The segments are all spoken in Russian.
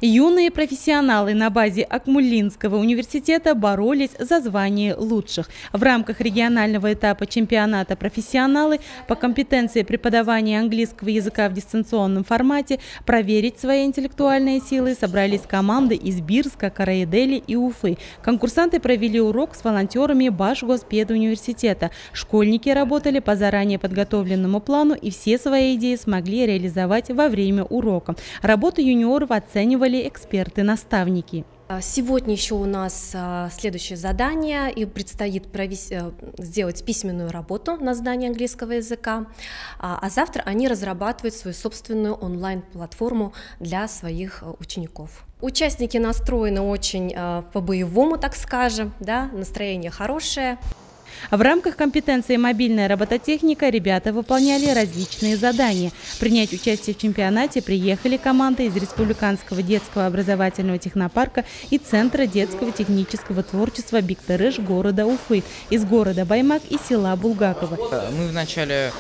Юные профессионалы на базе Акмулинского университета боролись за звание лучших. В рамках регионального этапа чемпионата профессионалы по компетенции преподавания английского языка в дистанционном формате проверить свои интеллектуальные силы собрались команды из Бирска, Караидели и Уфы. Конкурсанты провели урок с волонтерами Башгоспедуниверситета. Школьники работали по заранее подготовленному плану и все свои идеи смогли реализовать во время урока. Работу юниоров оценивали эксперты-наставники. Сегодня еще у нас следующее задание, и предстоит сделать письменную работу на знание английского языка, а завтра они разрабатывают свою собственную онлайн-платформу для своих учеников. Участники настроены очень по-боевому, так скажем, да, настроение хорошее. В рамках компетенции «Мобильная робототехника» ребята выполняли различные задания. Принять участие в чемпионате приехали команды из Республиканского детского образовательного технопарка и Центра детского технического творчества «Биктарыш» города Уфы, из города Баймак и села Булгаково. Мы вначале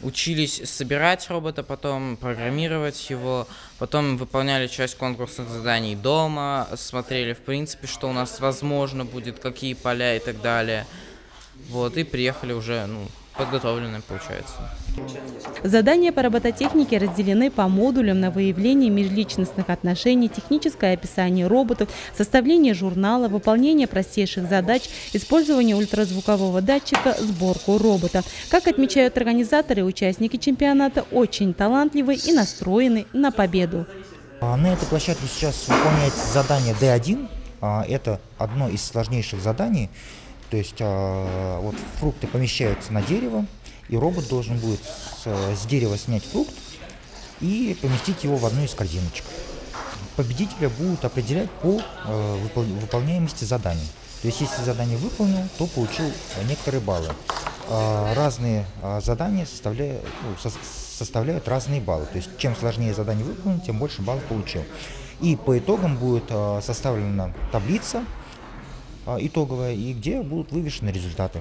учились собирать робота, потом программировать его, потом выполняли часть конкурсных заданий дома, смотрели, в принципе, что у нас возможно будет, какие поля и так далее. Вот, и приехали уже, подготовленные, получается. Задания по робототехнике разделены по модулям на выявление межличностных отношений, техническое описание роботов, составление журнала, выполнение простейших задач, использование ультразвукового датчика, сборку робота. Как отмечают организаторы, участники чемпионата очень талантливы и настроены на победу. На этой площадке сейчас выполняется задание D1. Это одно из сложнейших заданий. То есть вот фрукты помещаются на дерево, и робот должен будет с дерева снять фрукт и поместить его в одну из корзиночек. Победителя будут определять по выполняемости заданий. То есть если задание выполнил, то получил некоторые баллы. Разные задания составляют разные баллы. То есть чем сложнее задание выполнено, тем больше баллов получил. И по итогам будет составлена таблица итоговая, и где будут вывешены результаты.